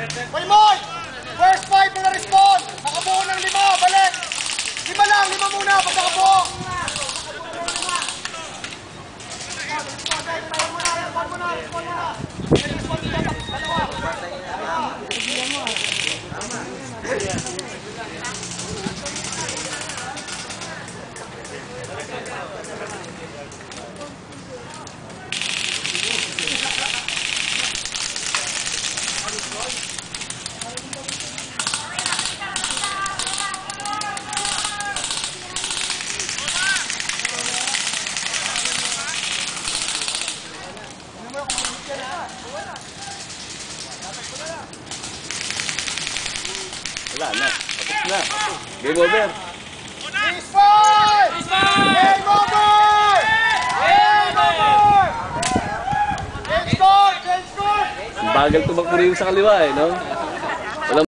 Moy! First 5 na na-respond! Nakabuo ng 5, balik! 5 lang, 5 muna, pag nakabuo! Wala na. Tapos na. Game over. Game over! Game over! Game score! Game score! Ang bagal tumakbo rin sa kaliwa eh, no?